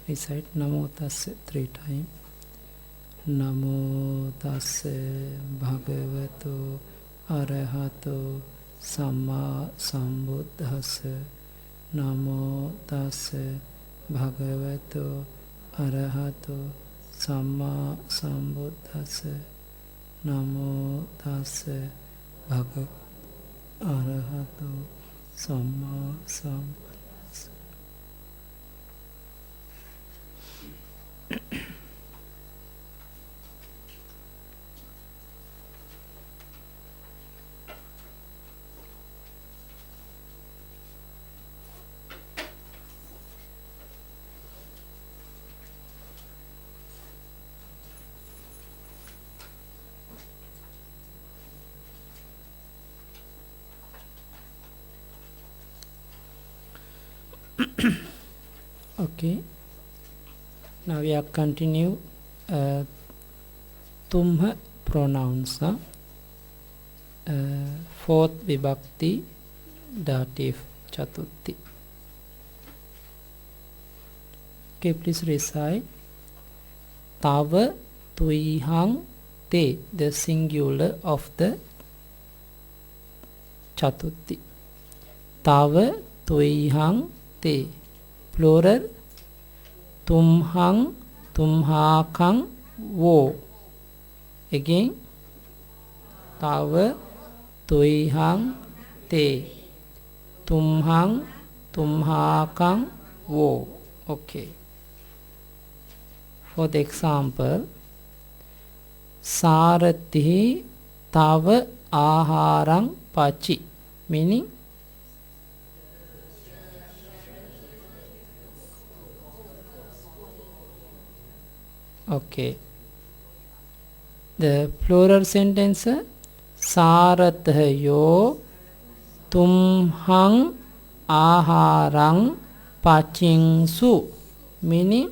Recite Namo Tassa 3 times. Namo Tassa Bhagavato Arahato Samma Sambuddhassa. Namo Tassa Bhagavato Arahato Samma Sambuddhassa. Namo Tassa Bhagavato Arahato Samma Sambuddhassa. Okay, now we are continue tumha pronouns, fourth vibhakti dative chatuthi. Okay, please recite tava tuihang te, the singular of the chatuthi. Tava tuihang te, plural tumhang tumhakang wo. Again, tava tuihang te, tumhang tumhakang wo. Okay, for the example, sarati tava aharang pachi, meaning okay. The plural sentence sarathayo tumhang aharang pachingsu, meaning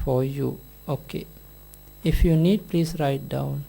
for you. Okay, if you need, please write down.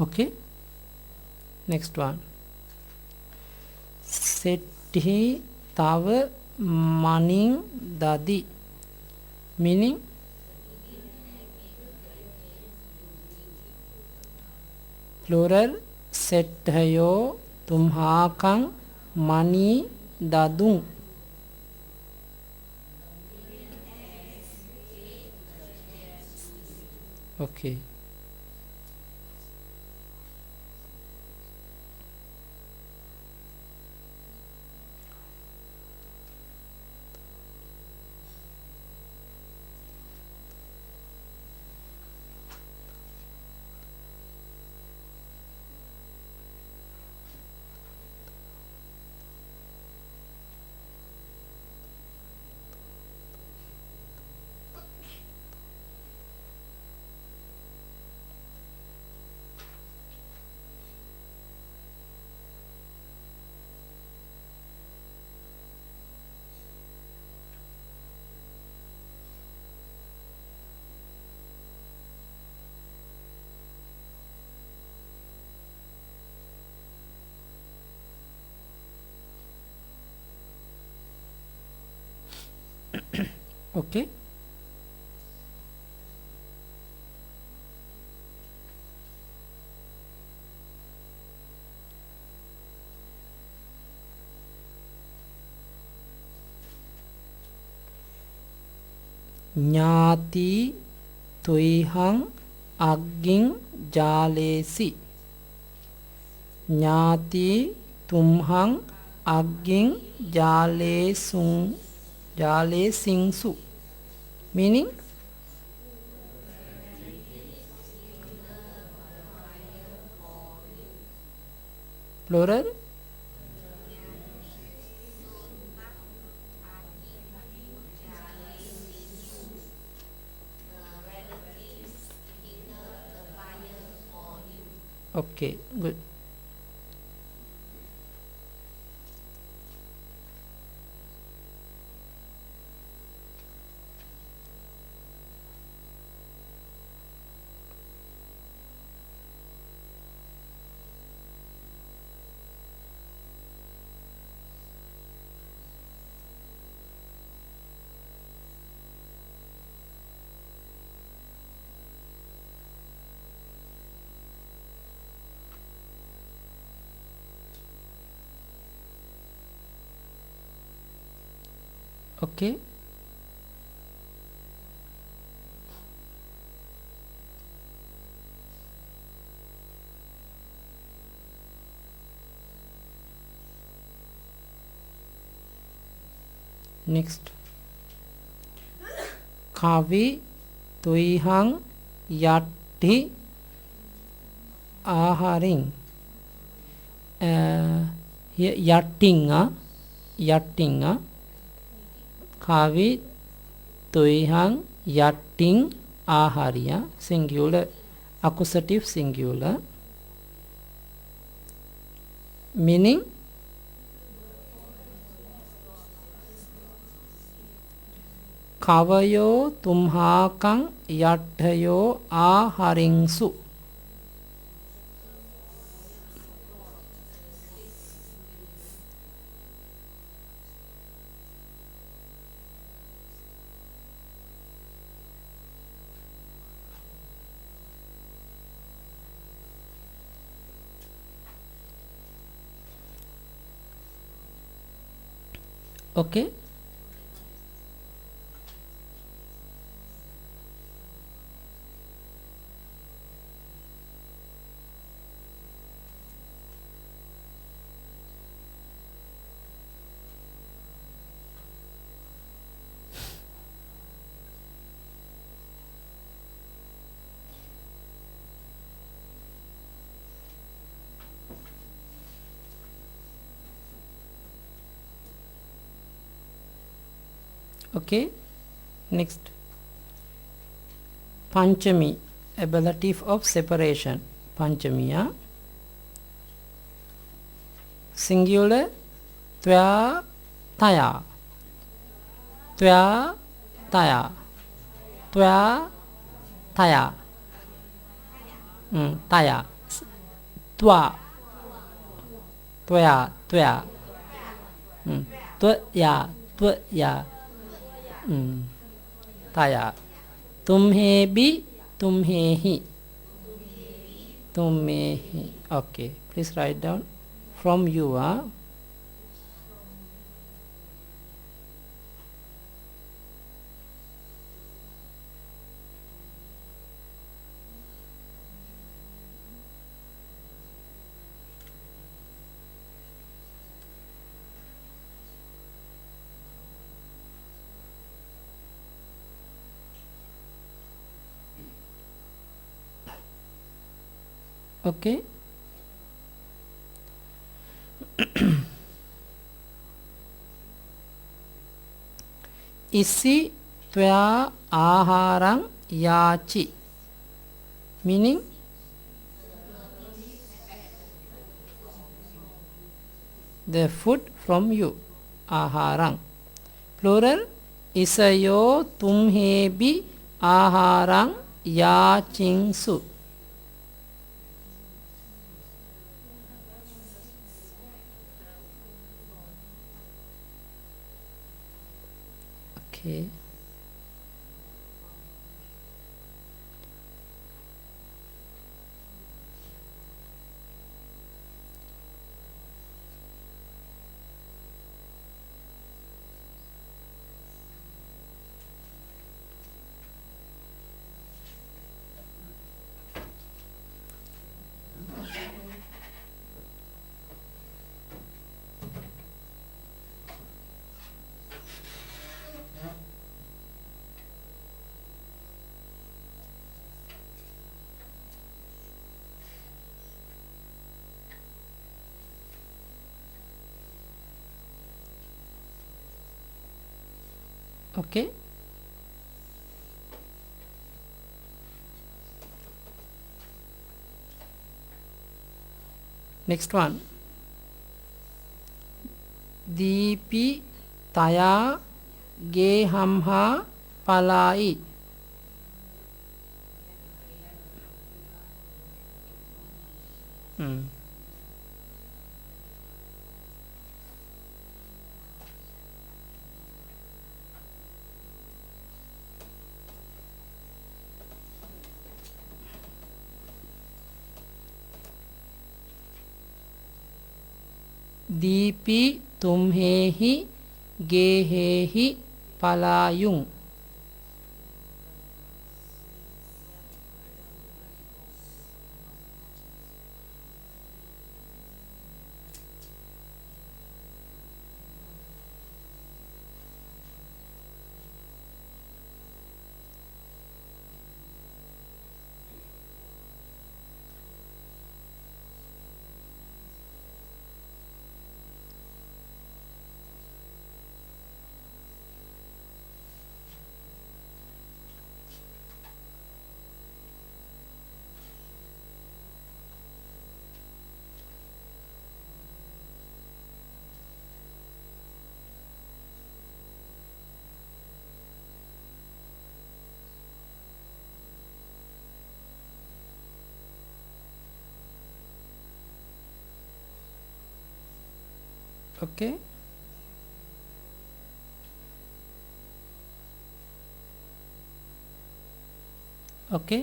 Okay, next one. Sethi tava maning dadi, meaning plural sethayo tumhakang mani dadung. Okay, Okay. ඥාති තුයිහං අග්ගින් ජාලේසි. ඥාති තුම්හං අග්ගින් ජාලේසිංසු. Meaning, plural. Okay, good. Okay. Next. කවි තුයිහං යට්ටි ආහාරින්. යට්ටිං කවි තුයිහං යට්ටිං ආහාරිය. Singular, accusative singular. Meaning, කවයෝ තුම්හාකං යට්ඨයෝ ආහාරින්සු. Okay. Okay. Next. Panchami, ablative of separation. Panchamiya. Singular, tvya taya. Tvya taya. Tvya taya. Taya. Twa. Tvya. Tvya. Tvya. Tvya. Taya. Tumhebi, tumhehi. Tumhehi. Okay, please write down from you. Okay. Isi tvya aharang yachi. Meaning, the food from you. Aharang. Plural. Isayo tumhebi aharang yachingsu. Okay. Okay. Next one. දීපි තයා ගේ හම්හා පලායි. දීපි තුම්හෙහි ගේහෙහි පලායුම්. Okay. Okay.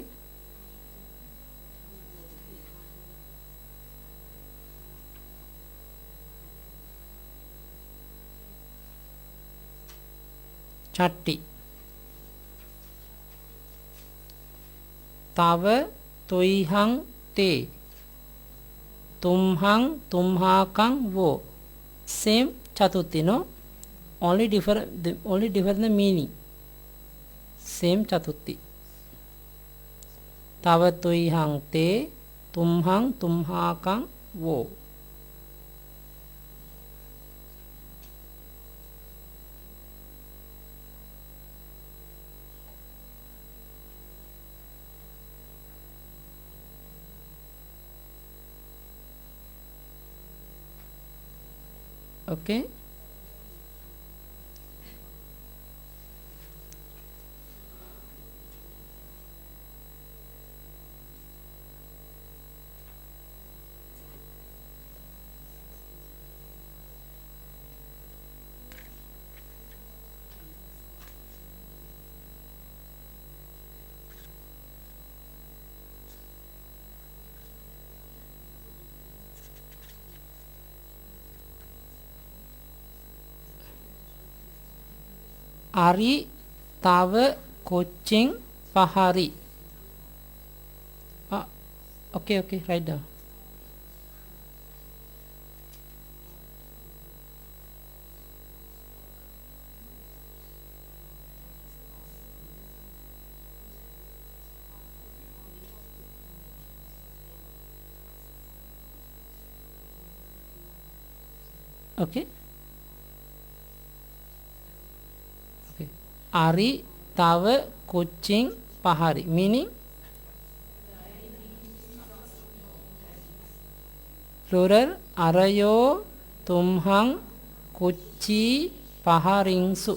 චට්ටි. තව තොයිහං තේ. තුම්හං තුම්හාකං වෝ. Same chatutti, no? Only differ the meaning. Same chatutti. තව තොයිහං තේ තුම්හං තුම්හාකං වෝ. Okay. Ari තව කොච්චෙන් පහරි. Okay, write down. Okay. Ari තව කොච්චෙන් පහරි, meaning plural අරයෝ තුම්හං කොච්චි පහරින්සු.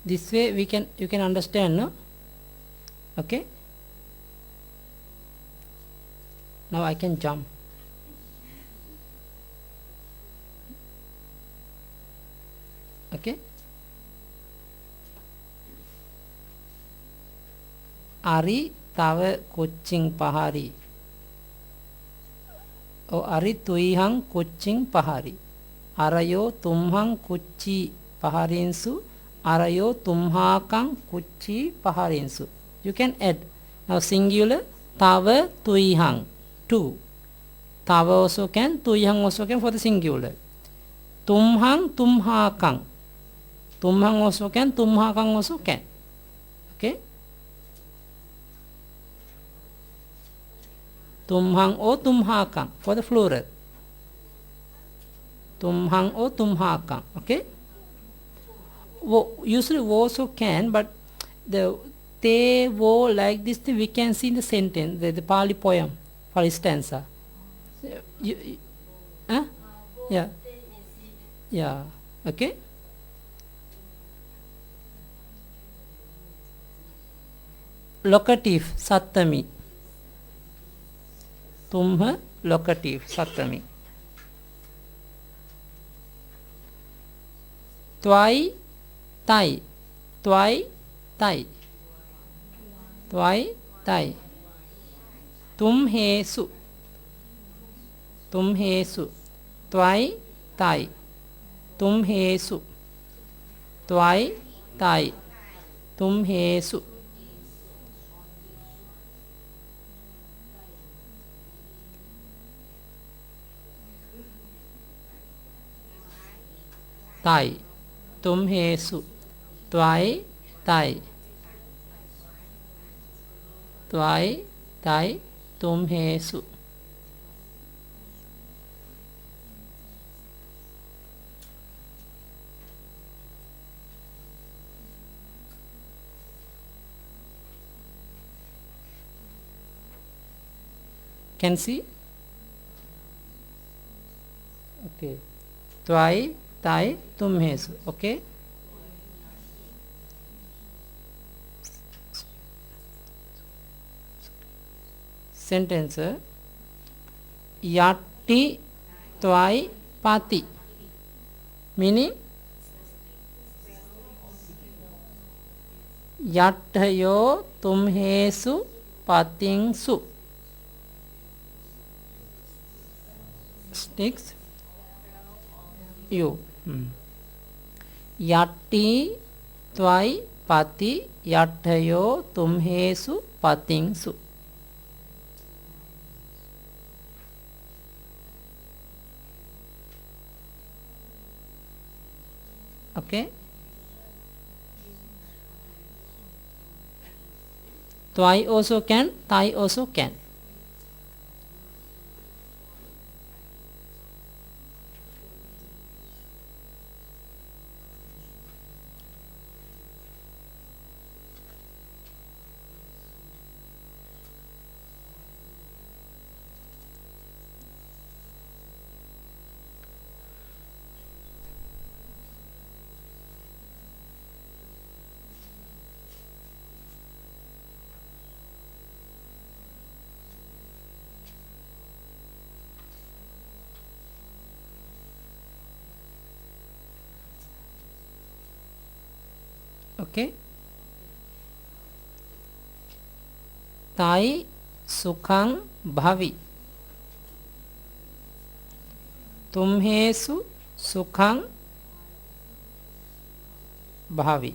This way you can understand, no? Okay, now I can jump. Okay, Ari tava kucing pahari. Oh, Ari tuihang kucing pahari. Arayo tumhang kucci paharinsu. Arayo tumhakang kucci paharinsu. You can add. Now singular, tava tuihang, two. Tava also can, tuihang also can for the singular. Tumhang, tumhakang. Tumhang also can, tumhakang also can. Okay. Tumhang or tumhakang for the plural. Tumhang or tumhakang. Okay. Usually wo also can, but the te wo like this we can see in the sentence, the Pali poem, for stanza. Huh? Yeah. Yeah. Okay. Locative Sattami. Tumha locative Sattami. Twai tai. Twai tai. Twai tai. Tumhesu. Tumhesu. Twai tai. Tumhesu. Twai tai. Tumhesu. Tai. Tumhesu. Twai tai. Twai tai. Tumhesu. Can see? Okay. Twai tai tumhesu. Okay. Sentence. Yatti twai pati. Meaning Yattayo tumhesu patingsu. Sticks you. Yatti twai pati yattayo tumhesu patingsu. Okay. Twai also can, tai also can. Okay. Tai sukhang bhavi. Tumhesu sukhang bhavi.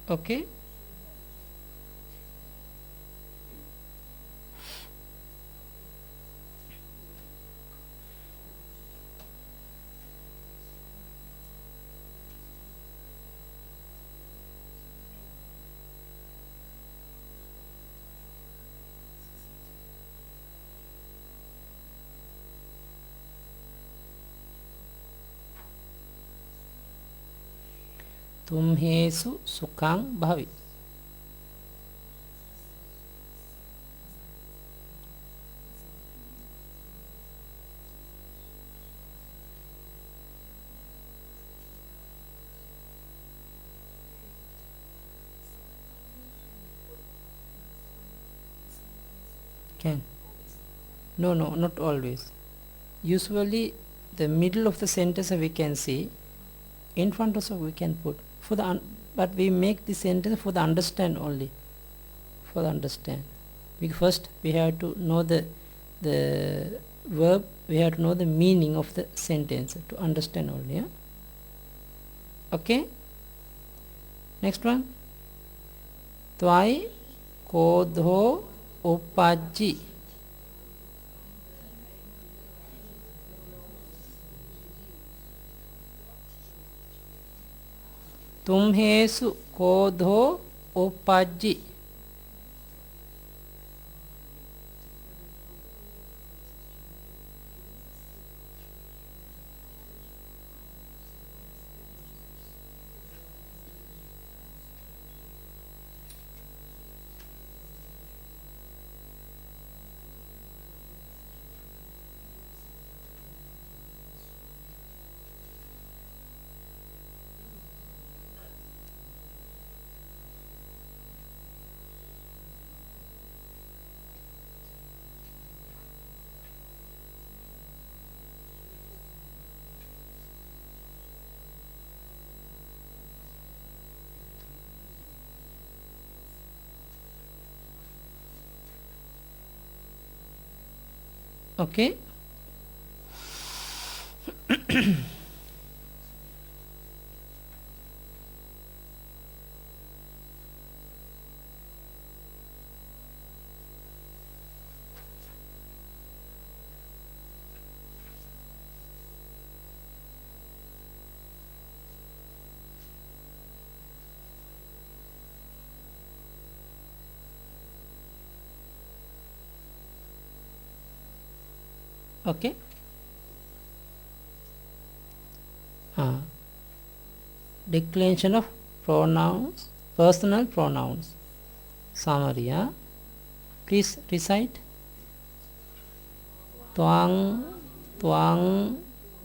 Okay. तुम्हेषु सुखं भवि. Can. No, no, not always. Usually the middle of the sentence we can see, in front also we can put for the but we make the sentence for the understand only, for the understand. Because first we have to know the verb, we have to know the meaning of the sentence to understand only. Yeah? Okay. Next one. Tvai kodho uppajji. तुम्हेषु क्रोधो उपज्जि. Okay. Okay. Declension of pronouns, personal pronouns. Summary. Please recite. Twang, twang,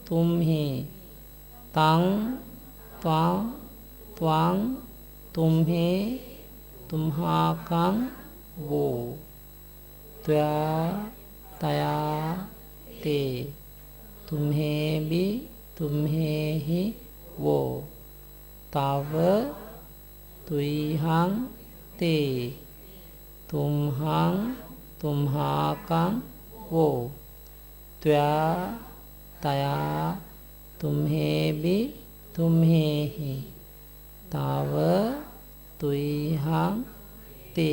तुम्हे. Tang, twang, twang, तुम्हे, तुम्हाकं, वो. त्वया, तया, ते. तुम्हें भी, तुम्हें ही, वो. ताव, तुइहं, ते. तुम्हं, तुम्हाकं, वो. त्वया, तया, तुम्हें भी, तुम्हें ही. ताव, तुइहं, ते.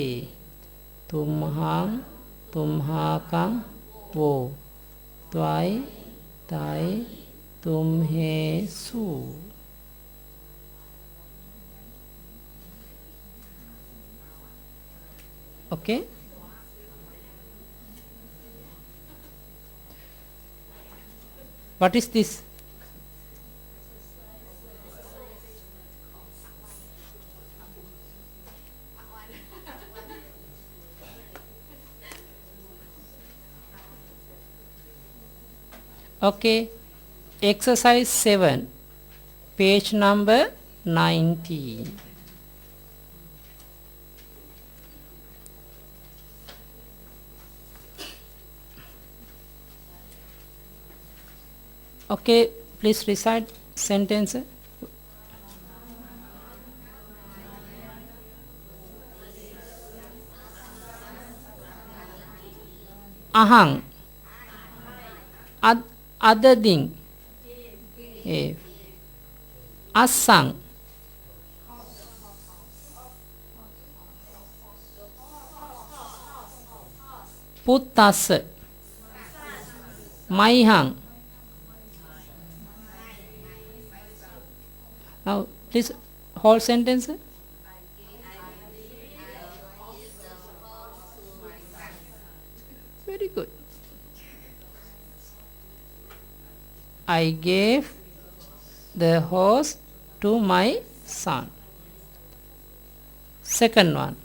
तुम्हं, तुम्हाकं, वो. त्वाई, ताई, तुम्हेषु. Okay. What is this? Okay. Exercise 7, page number 19. Okay, please recite sentence. Ahang. Other thing. Asang. Puttassa. Maihang. Now please whole sentence. Very good. I gave the horse to my son. Second one.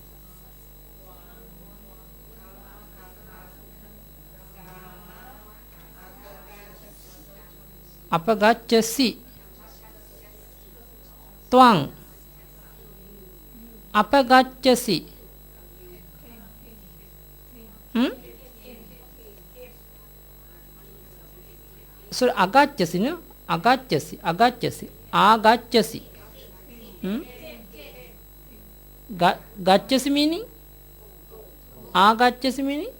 Apagacchasi. Twang. Apagacchasi. So agacchasi, no? Agacchasi. Agacchasi. Gacchasi meaning? Agacchasi meaning?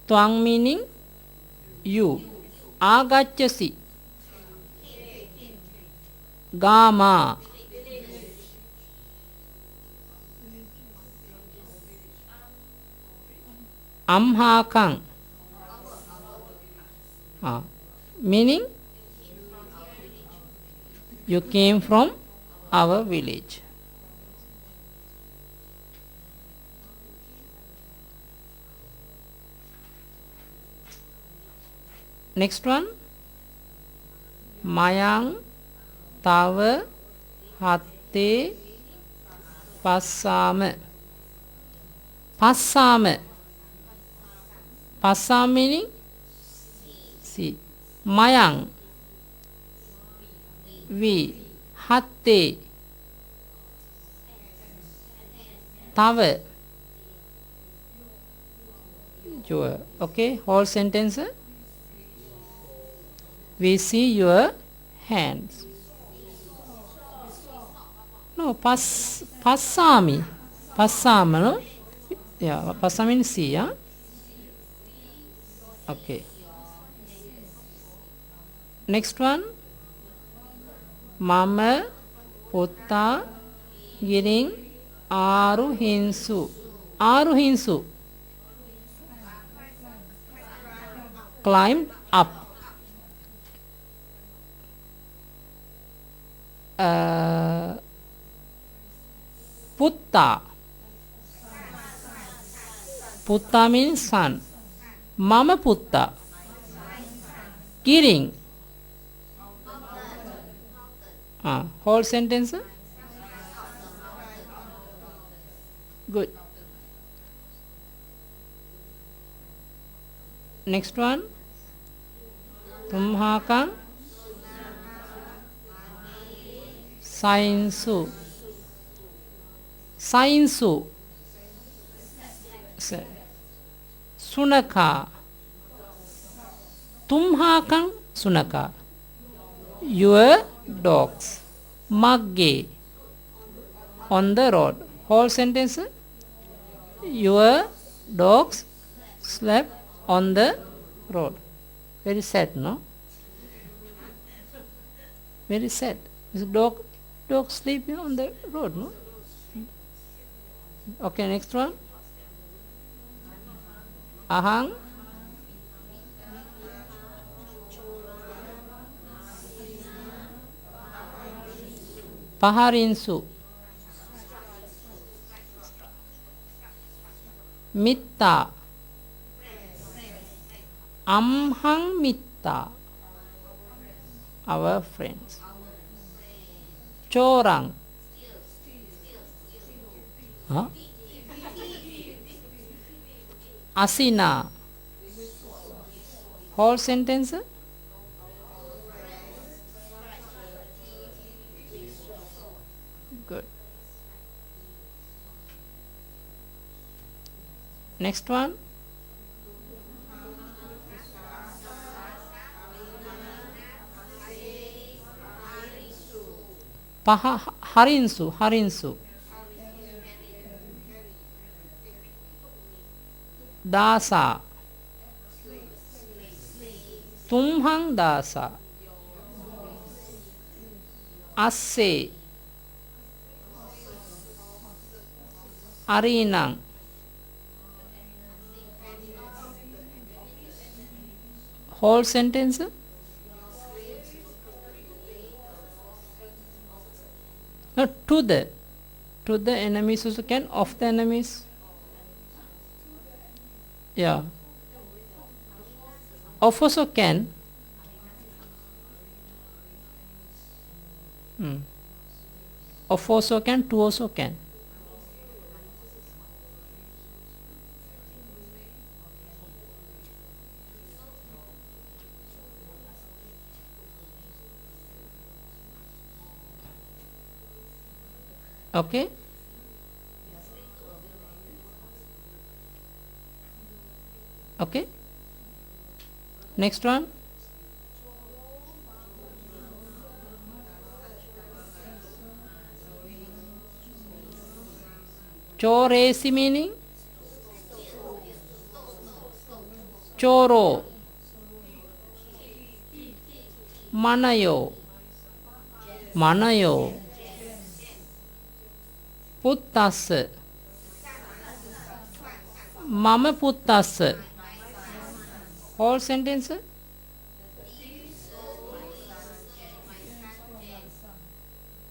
Twang meaning you. Agacchasi. Gama. Amhakang. Meaning you came from our village. Next one. Mayang tava hatte passama. Passama. Passama meaning see. Mayang we. Hatte tava your. Okay, whole sentence. We see your hands. No, passami. Passama, no? Yeah, passama means see, yeah? Okay. Next one. Mama putta giring aruhinsu. Aruhinsu. Climbed up. Putta. Putta means son. Mama putta. Giring. Whole sentence. Good. Next one. Tumhakang sainsu. Sainsu. Sunaka. Tumhakang sunaka. Your dogs. Magge. On the road. Whole sentence. Your dogs slept on the road. Very sad, no? Very sad. This dog sleeping on the road, no? Okay, next one. Ahang paharinsu. Mitta. Amhang mitta. Our friends. Chorang. Asina. Whole sentence. Good. Next one. Harinsu. Dasa. Tumhang dasa. Asse. Arinang. Whole sentence. No, to the enemies also can, of the enemies. Yeah. Of also can. Of also can, to also can. Okay. Okay. Next one. Choresi meaning choro. Manayo. Manayo. Puttassa. Mama puttassa. Whole sentence.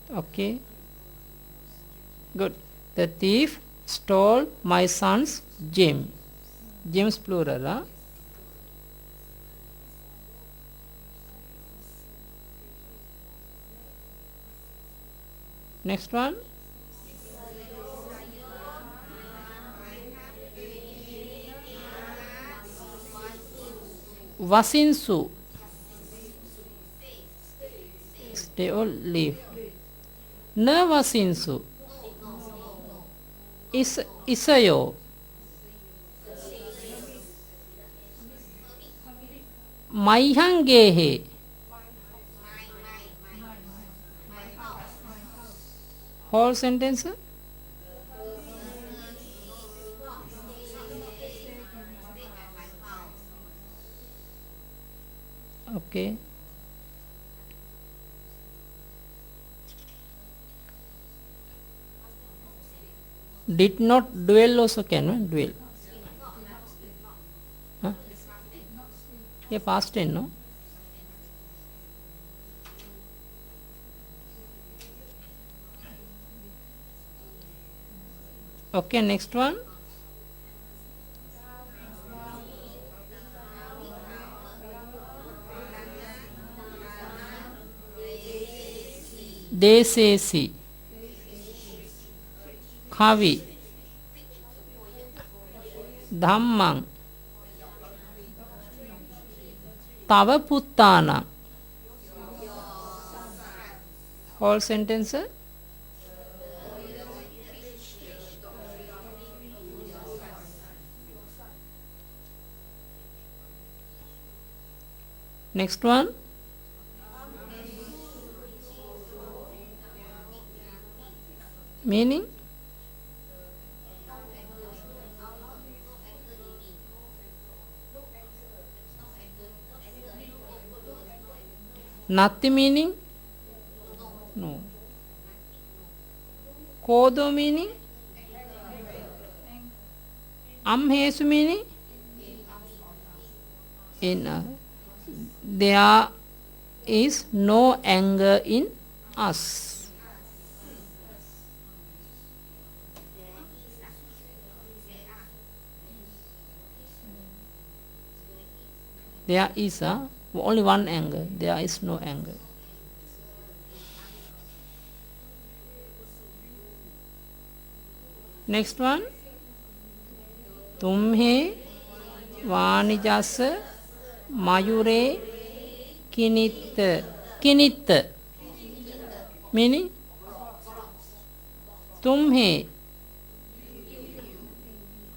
Okay. Good. The thief stole my son's gem. Gems plural. Huh? Next one. Vasinsu. Stay or leave. Na vasinsu. Isayo. Maihangehe. Whole sentence. Okay. Did not dwell also can, no? Dwell. Huh? Yeah, past tense, no? Okay, next one. Desesi. Kavi. Dhammang. Tava puttana. Whole sentence. Next one. Meaning. Natti meaning. No. Kodo meaning. Amhesu meaning. There is no anger in us. There is only one anger. There is no anger. Next one. Tumhe vanijasa mayure kinitta. Kinitta meaning tumhe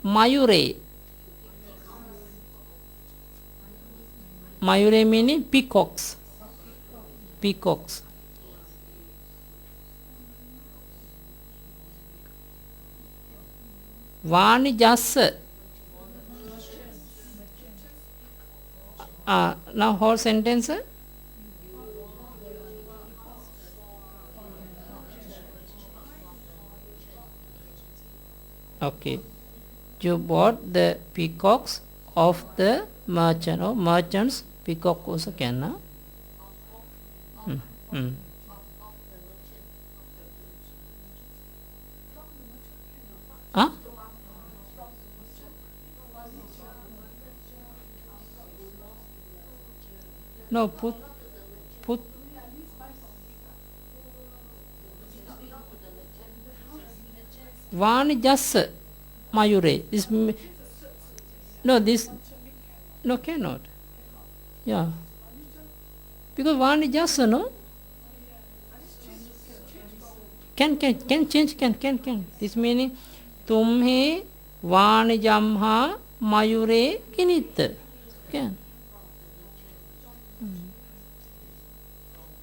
mayure. Mayure meaning peacocks. Peacocks. Vanijasa. Now whole sentence. Okay. You bought the peacocks of the merchant or merchant's Peacock also can, huh? Mm. Huh? No, put Vanijasa Mayure. No, this, no, cannot. Yeah. Because Vanijasa, no? Can change, can. This meaning, Tumhe Vanijamha Mayure Kinit. Can.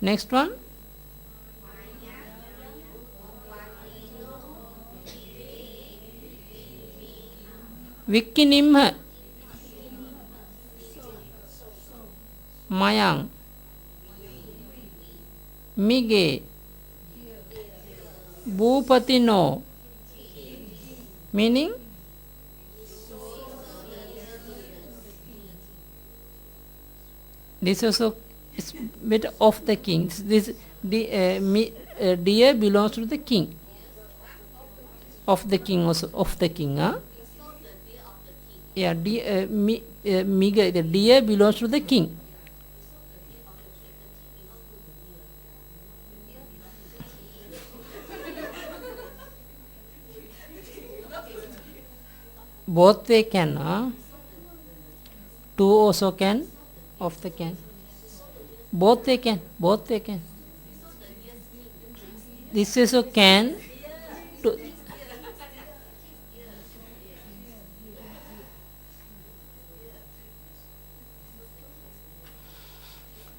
Next one. Vikkinimha Mayang Mige Bhupatino, meaning this also is bit of the king. This deer belongs to the king. Of the king also, of the king, huh? Yeah, Miga, the deer belongs to the king. Both they can, huh? Two also can, of the can. Both they can. This also can.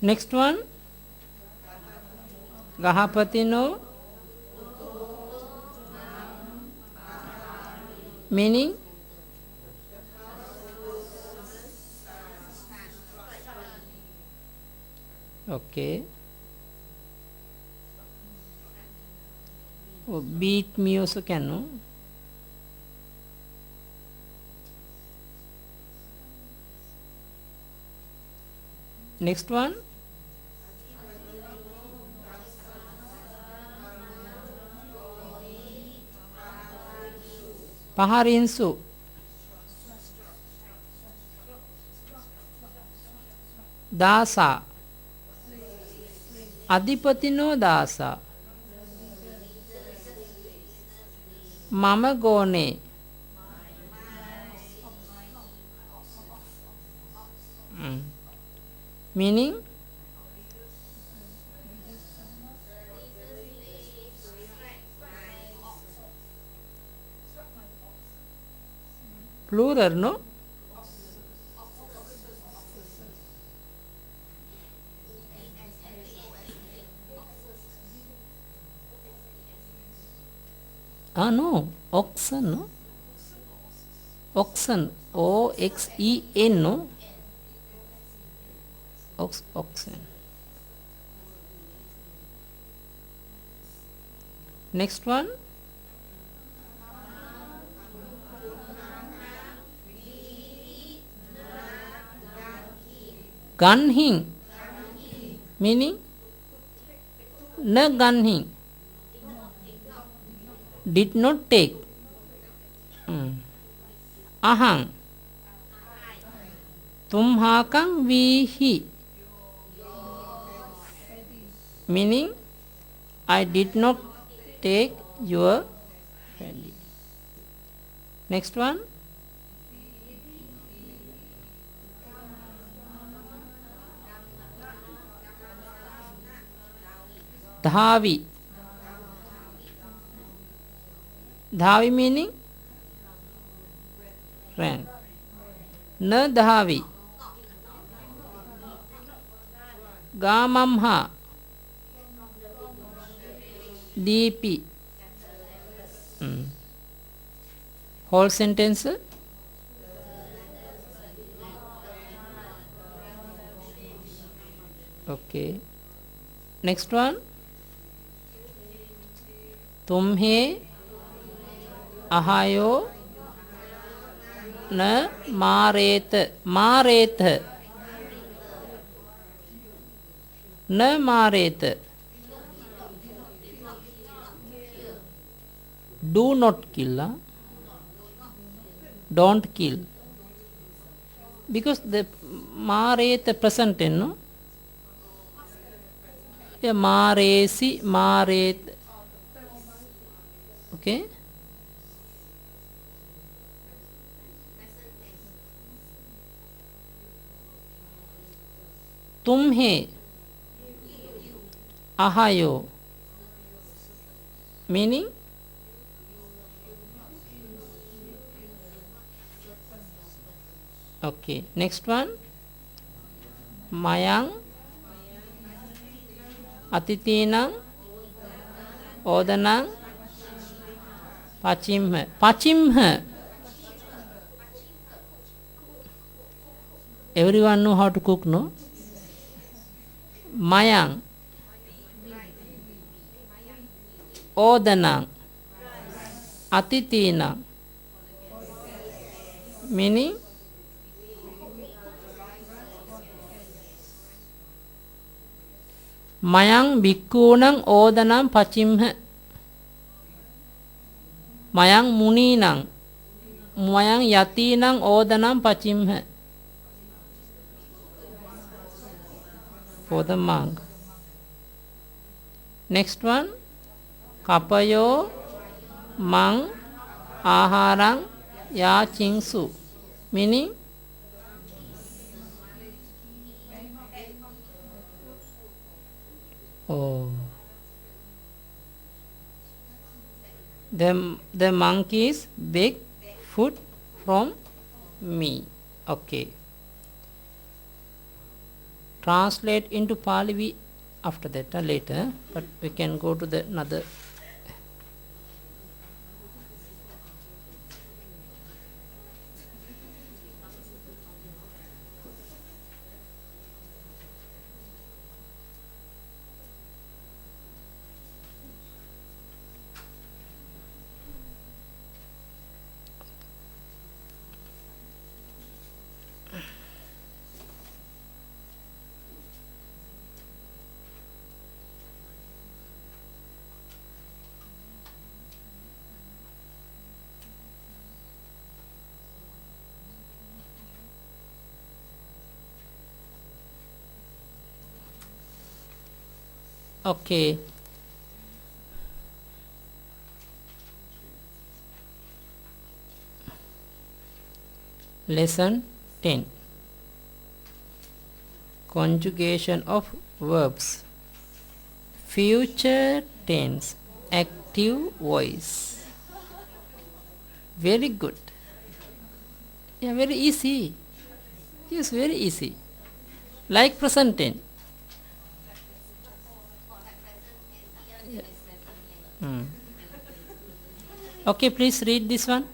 Next one. Gahapatino, meaning okay. Oh, beat me also can, no? Next one. Paharinsu, Dasa, Adipatino Dasa, Mama Gone, meaning plural, no? No, oxen, no? Oxen, Oxen, no? Oxen. Next one. Gunhing, meaning na gunhing, did not take. Ahang, tumhakang vihi, meaning I did not take your family. Next one. Dhavi. Dhavi meaning ran. Na dhavi. Gamamha. Deepi. Whole sentence. Okay. Next one. Tumhe ahayo na maret. न मारेत, do not kill, don't kill, because the maret present tense, no? Yeah, maresi, maret, okay. तुम्हें, ahayo, meaning okay. Next one, mayang atitinang odanang pachimha, pachimha, everyone know how to cook, no? Mayang odanang atitinang, meaning mayang bhikkūnaṁ odanam pachimha, mayang munīnaṁ, mayang yatīnaṁ odanam pachimha, for the monk. Next one, kapayo mang āhāraṁ yācingsu, meaning oh, the monkeys beg food from me. Okay. Translate into Pali we after that later, but we can go to the another. Okay. Lesson 10. Conjugation of verbs. Future tense, active voice. Very good. Yeah, very easy. Yes, very easy. Like present tense. Okay, please read this one.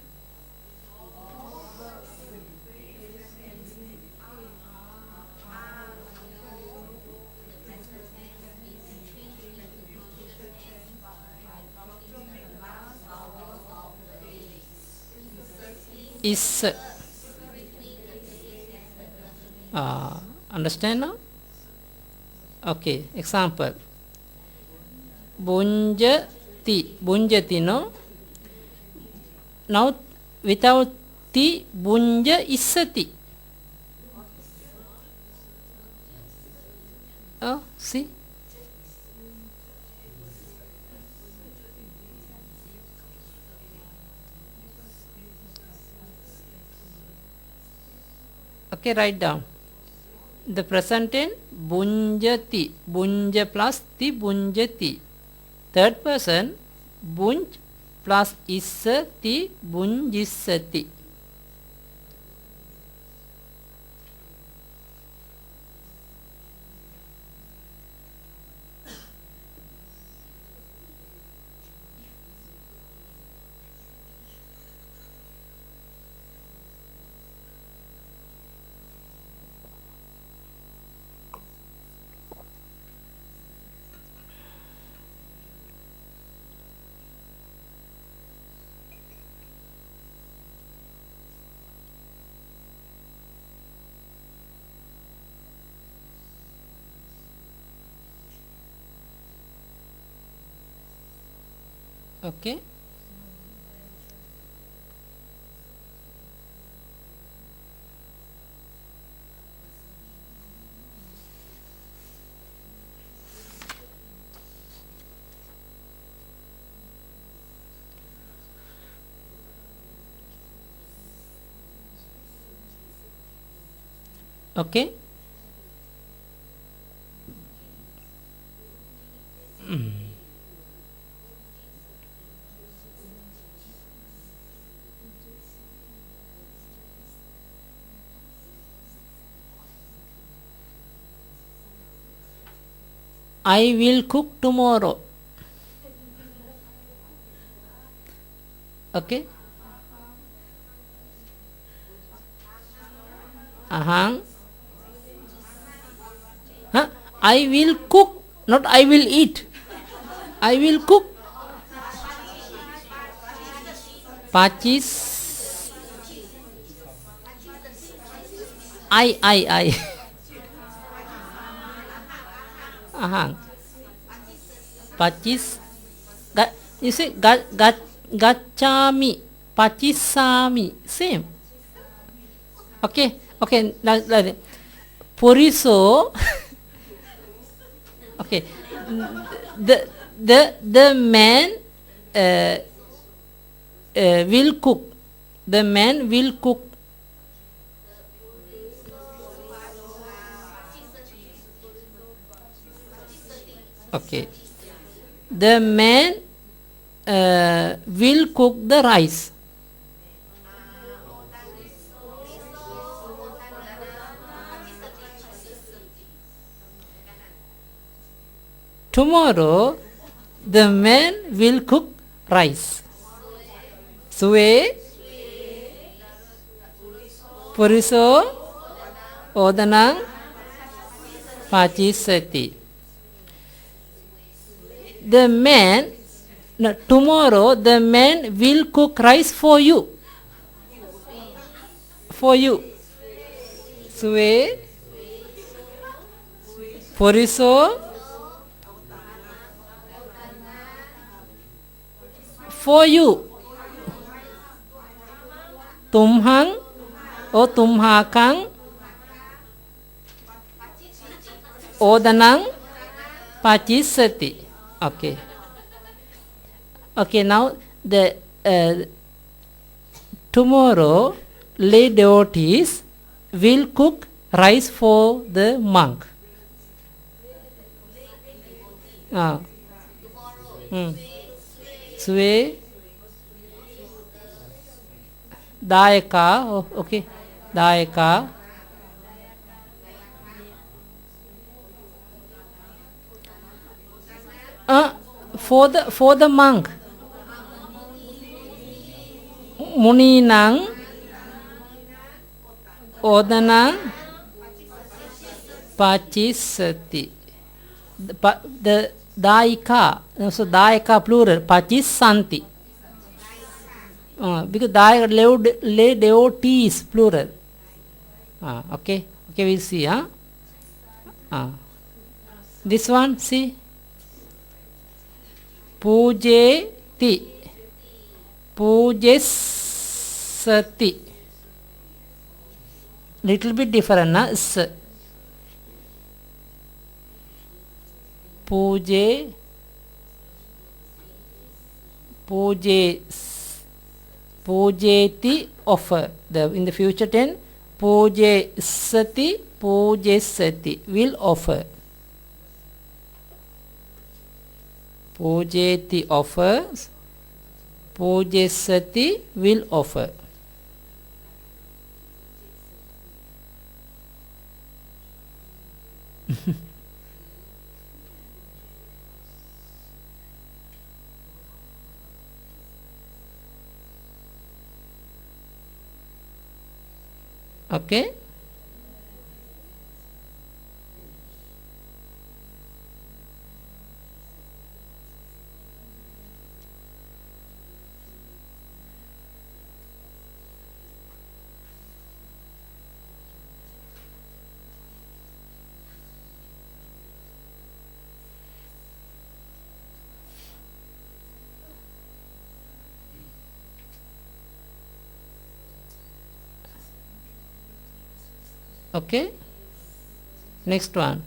Is understand now? Okay, example. Bunjati, bunjati, no? Now without ti, bunja isati. Oh, see? Okay, write down. The present tense, bunjati, bunja plus ti, bunjati. Third person, bunj plus issati, bunjissati. Okay. Okay. I will cook tomorrow. Okay. Ahang. Huh? I will cook, not I will eat. I will cook. Pachis. I. Ahang. Pachis. You say gachami. Pachisami. Same. Okay. Okay. Poriso. Okay. The man uh, will cook. The man will cook. Okay. The man will cook the rice. Tomorrow, the man will cook rice. Suwe, puriso, odanang, pachisati. The man, no, tomorrow the man will cook rice for you. For you. Suwe, puriso, for you. Tumhang o tumhakang odanang pachisati. Okay. Okay, now the tomorrow lay devotees will cook rice for the monk. Ah. Swe Dayaka. Oh, okay. Dayaka. For the monk. Muninang Odanang Pachisati. The Daika, so Daika plural, Pachisanti. Because Daika lay devotees plural. Okay, okay, we'll see. This one, see. Pujeti. Pujesati. Little bit different, na? Puje. Pujeti offer. In the future tense, pujesati will offer. Pujeti offers. Pujesati will offer. Okay. Okay, next one.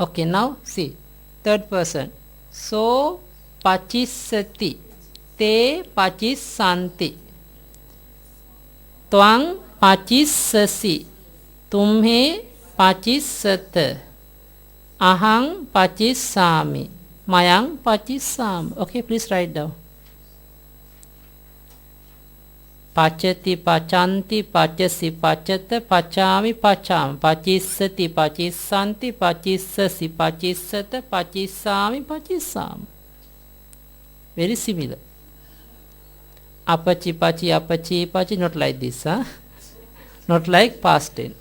Okay, now see third person. So pachissati, te pachissanti, त्वं पचिस्ससि, तुम्हें पचिस्सत, अहं पचिस्सामि, मयं पचिस्सामि. Okay, please write down. पचति पचन्ति पचसि पचत पचामि पचामि पचिस्सति पचिस्सन्ति पचिस्ससि पचिस्सत पचिस्सामि पचिस्सामि. Very similar. Apachi pachi apachi pachi, not like this, huh? Not like past tense.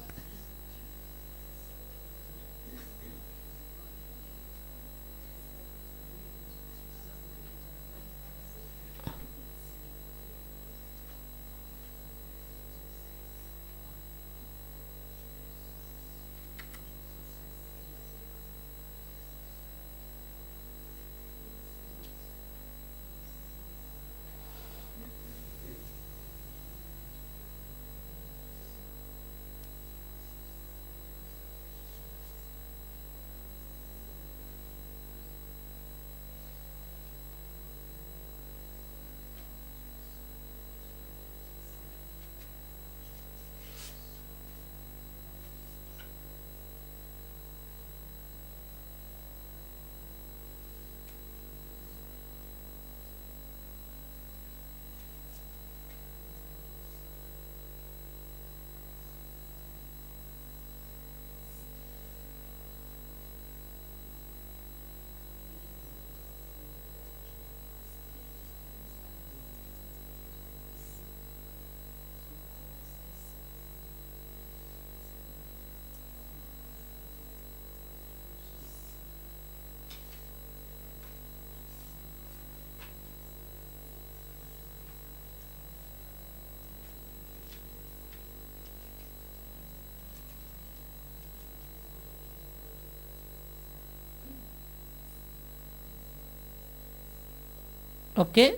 Okay.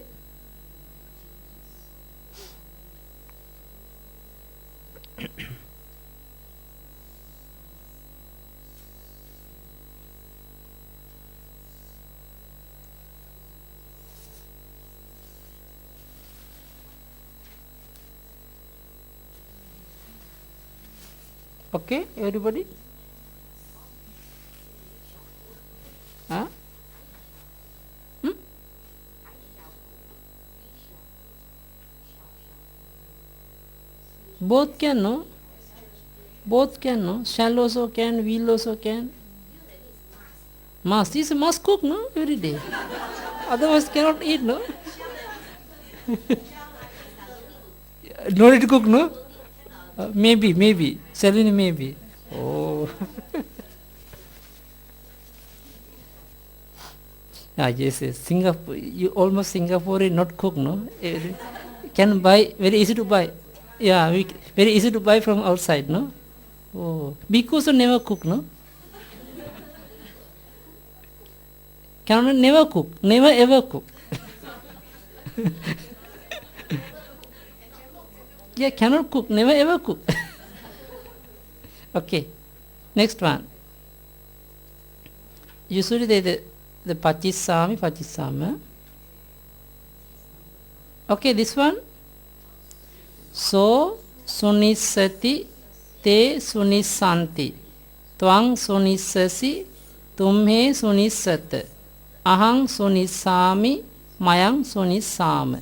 Okay, everybody? Huh? Hmm? Both can, no? Both can, no? Shall also can, will also can. Must. Is must cook, no? Every day. Otherwise cannot eat, no? No need to cook, no? Maybe, maybe. Selene, maybe. Oh. Ah, yes, yes. Singapore, you almost Singaporean, not cook, no? Can buy, very easy to buy. Yeah, very easy to buy from outside, no? Oh, because you never cook, no? Cannot never cook, never ever cook. Yeah, cannot cook, never ever cook. Okay, next one. Usually the pachisami, pachisama. Okay, this one. So sunissati te sunissanti, twang sunissasi, tumhe sunissat, ahang sunissami, mayang sunissama.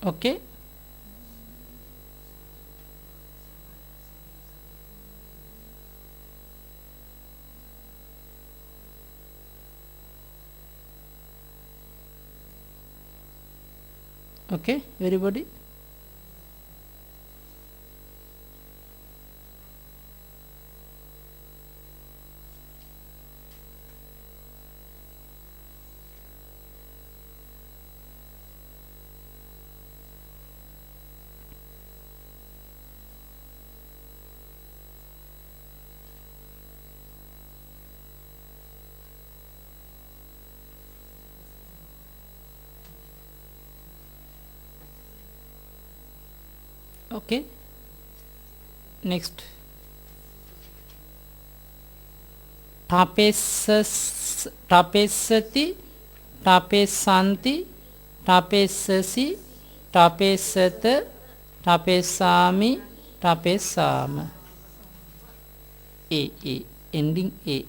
Okay. Okay, everybody. Okay, next. Tapesati, tapesanti, tapesasi, tapesata, tapesami, tapesama. A, ending A.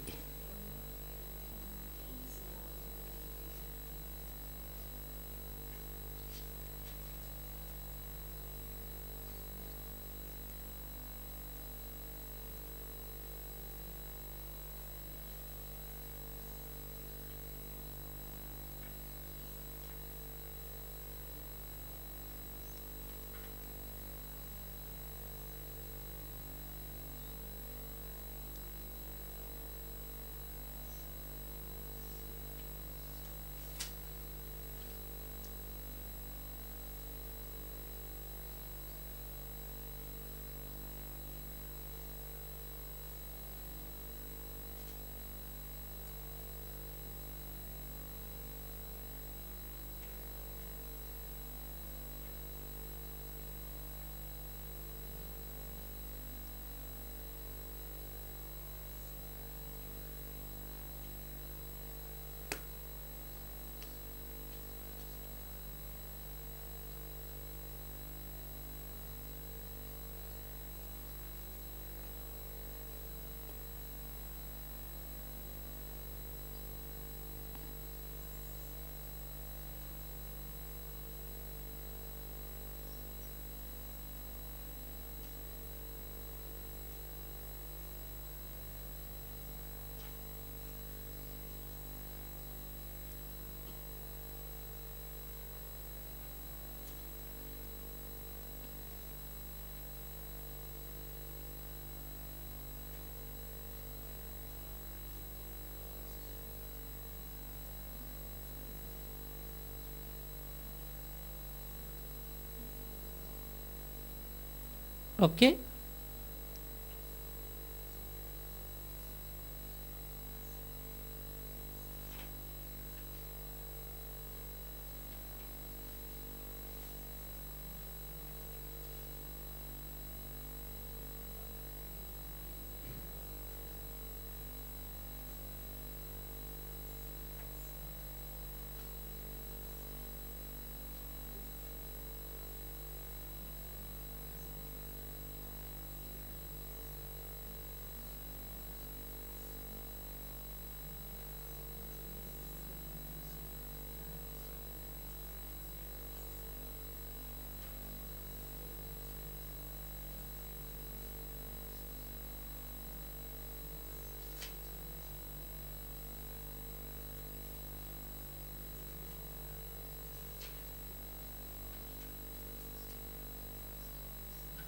Okay.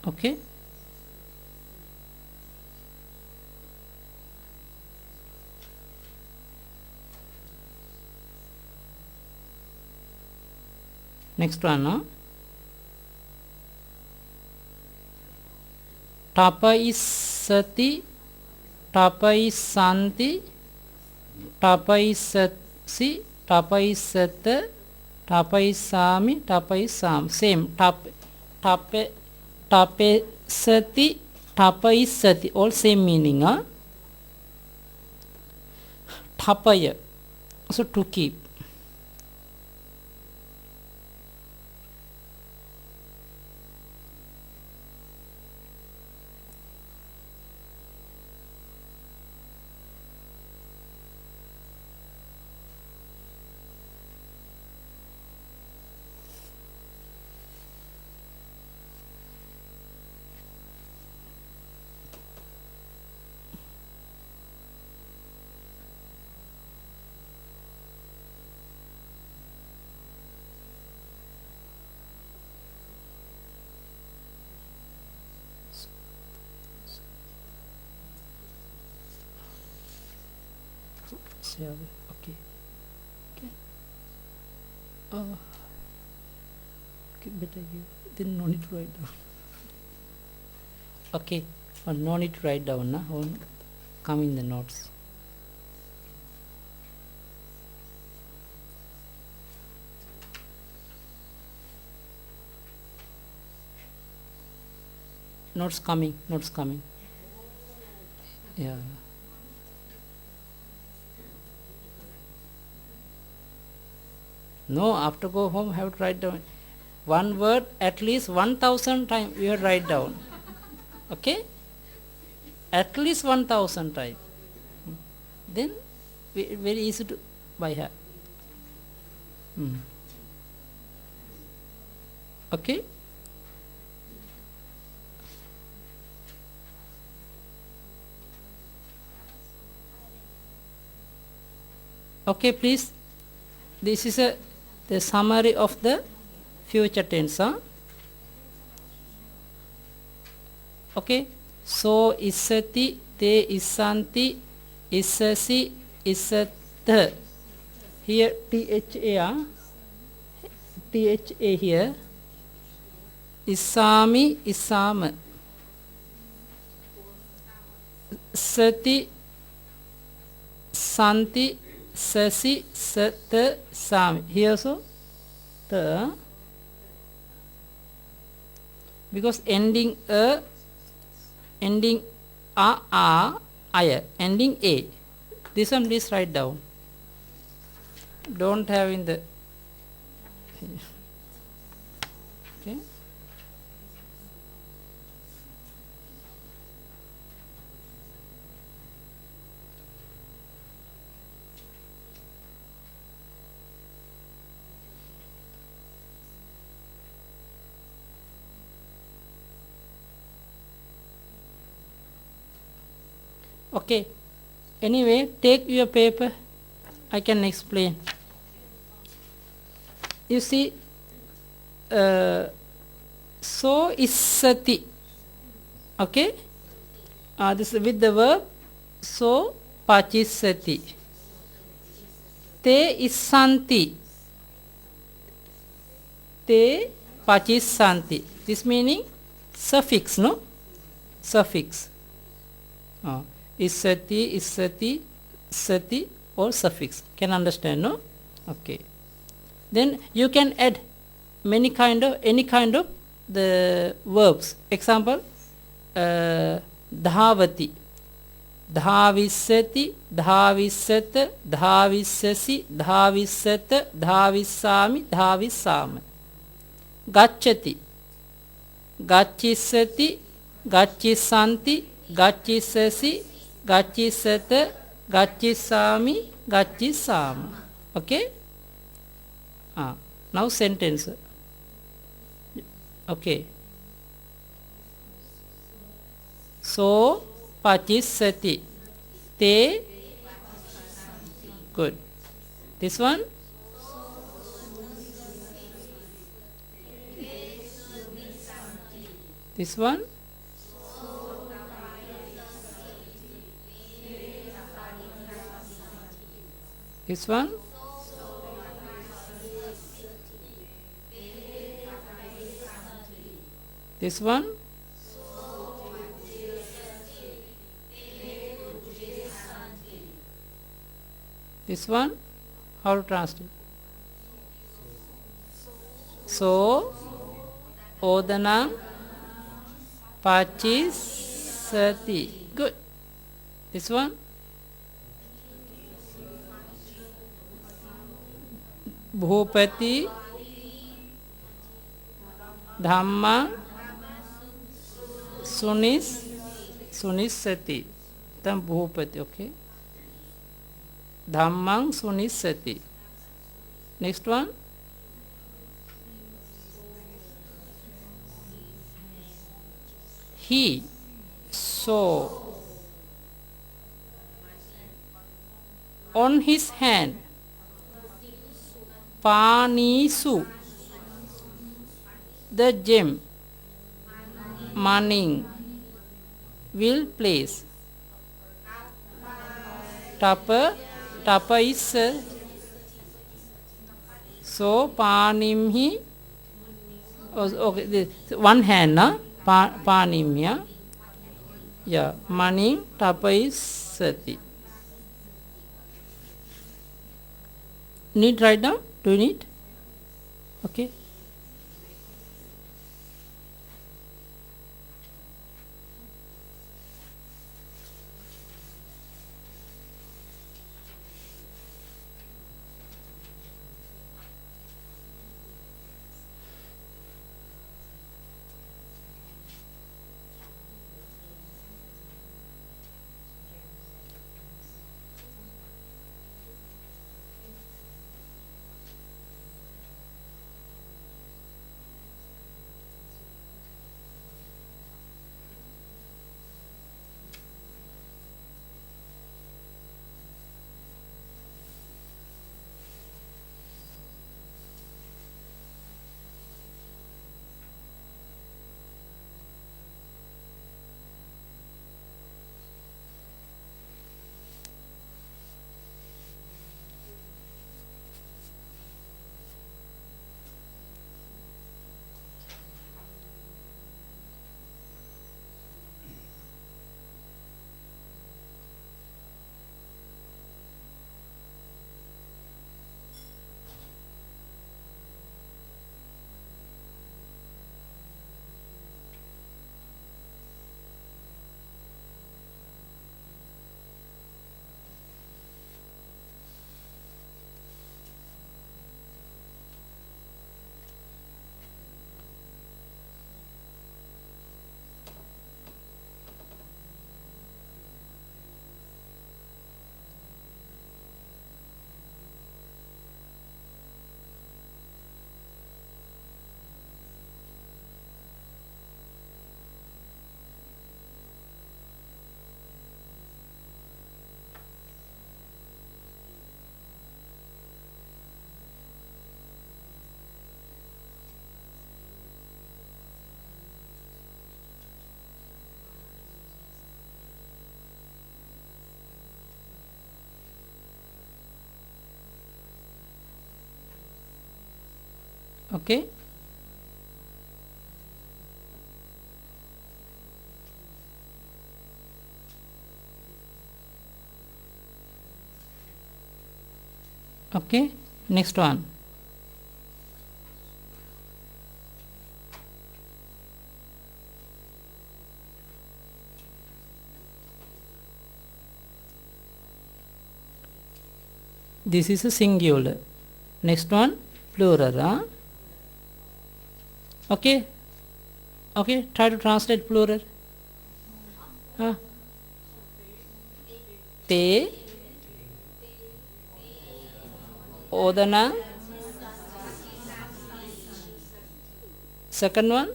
Okay. Next one. Tapaisati, tapaisanti, tapaisasi, tapaisata, tapaisami, tapaisam. Same. Tape, tapesati, tapaisati. All same meaning. Tapaya. So to keep. share. Okay. Okay. Okay, better you. Then no need to write down. Okay. No need to write down. Na? Come in the notes. Notes coming. Notes coming. Yeah. No, after go home, have to write down one word at least 1,000 times. You have to write down. Okay? At least 1,000 times. Then very easy to by heart. Okay? Okay, please. This is the summary of the future tense. Huh? Okay. So isati, te isanti, isasi, isat. Here tha, tha here. Isami, isama. Sati, santi, sasi, sat, sami. Here also the, because ending a, ending a, aya, ending a. This one please write down. Don't have in the. Okay. Okay. Anyway, take your paper. I can explain. You see, so isati. Okay. This is with the verb so pachisati. Te isanti. Te pachisanti. This meaning suffix, no? Suffix. Isati, isati, sati, or suffix. Can understand, no? Okay. Then you can add any kind of the verbs. Example, dhavati, dhavisati, dhavisat, dhavisasi, dhavisat, dhavisami, dhavisama. Gacchati, gachisati, gachisanti, gachisasi, gachisat, gachisami, gachisama. Okay. Now sentence. Okay. So pachisati. Te. Good. This one. This one. This one. This one. This one. How to translate? So odana pachisati. Good. This one. Bhupati Dhamma Sunisati. Tam Bhupati, okay. Dhammang Sunisati. Next one. He saw on his hand Panisu the gem Manning will place Tupper Tapa is so panimhi. Okay, one hand, na? Panimya. Yeah, mani tapa is sati. Need write down? Do you need? Okay. Okay. Okay. Next one. This is a singular. Next one, plural. Huh? Okay. Okay. Try to translate plural. Huh? Te. Odana. Second one.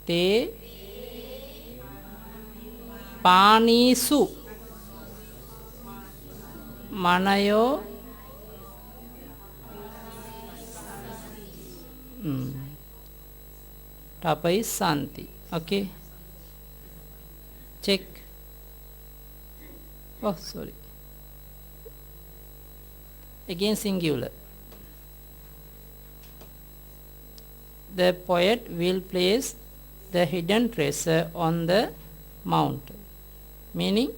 Te. Panisu. Manayo. Tapa is Santi. Okay. Check. Oh, sorry. Again singular. The poet will place the hidden treasure on the mount. Meaning?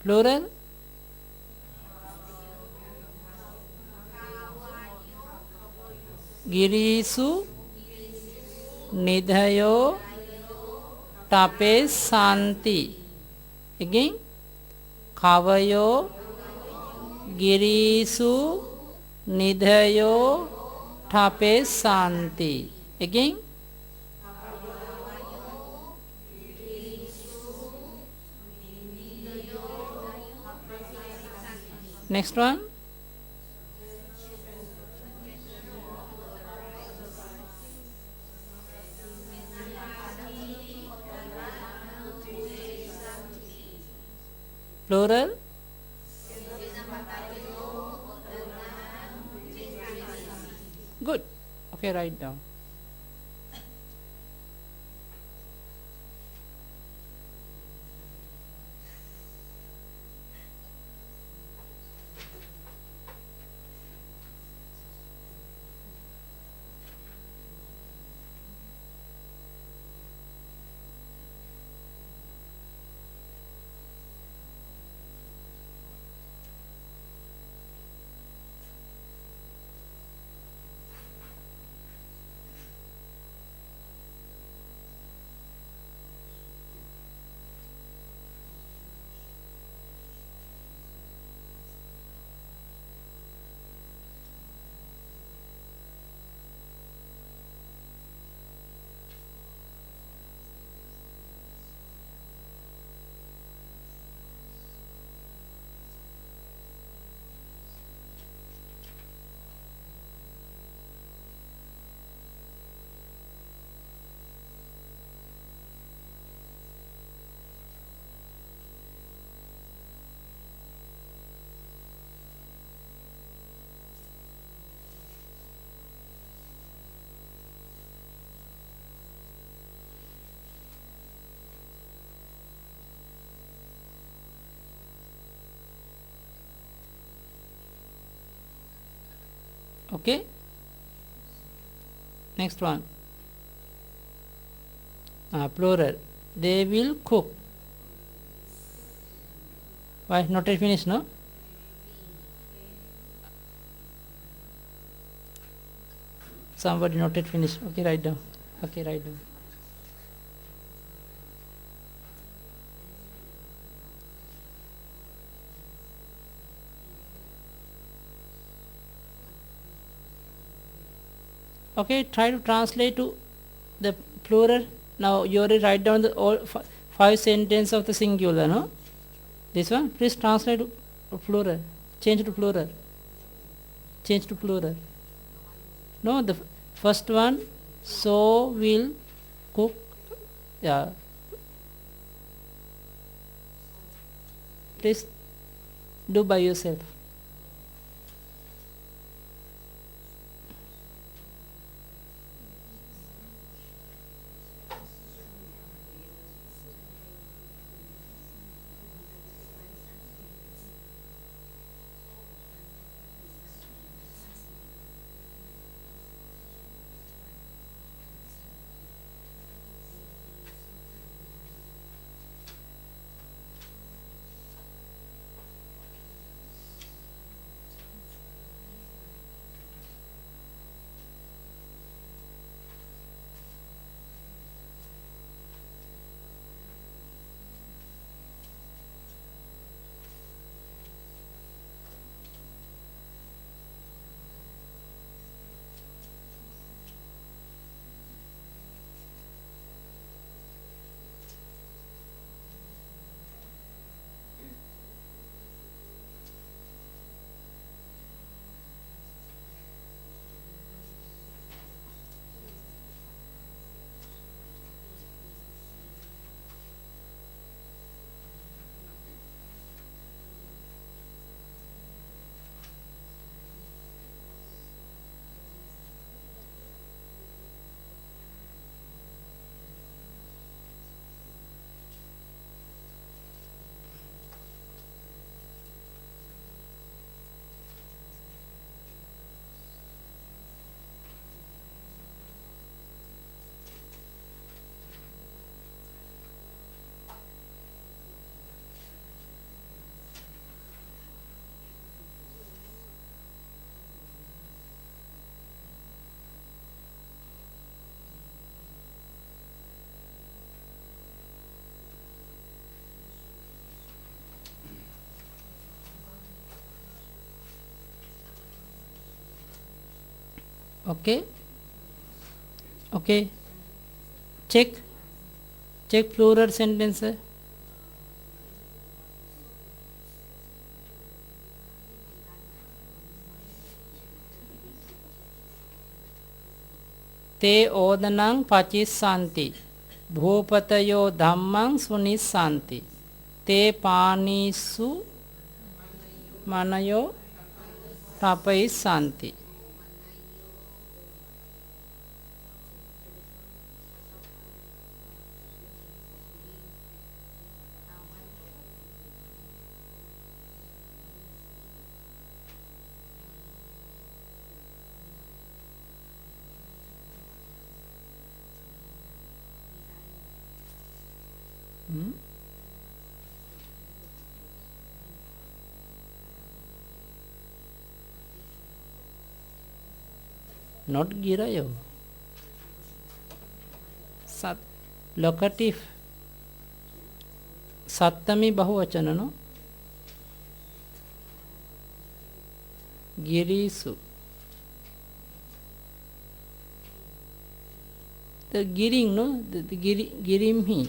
Plural? Girisu nidhayo tape santi. Again? Kavayo girisu nidhayo tape santi. Again? Next one. Plural. Good. Okay, write down. Okay. Next one. Plural. They will cook. Why not yet finished? No. Somebody not yet finished. Okay, write down. Okay, write down. Okay, try to translate to the plural. Now you already write down the all five sentences of the singular. No. This one, please translate to plural. Change to plural. Change to plural. No, the first one. So will cook. Yeah. Please do by yourself. Okay. Okay. Check. Check plural sentence. ते ओदनं पचिस्सन्ति भूपतयो धम्मं सुनिस्सन्ति ते पानीसु मनयो तपयिस्सन्ति Hmm? Not girayo. Sat locative sattami bahuvachana no girisu. The giring no the girimhi.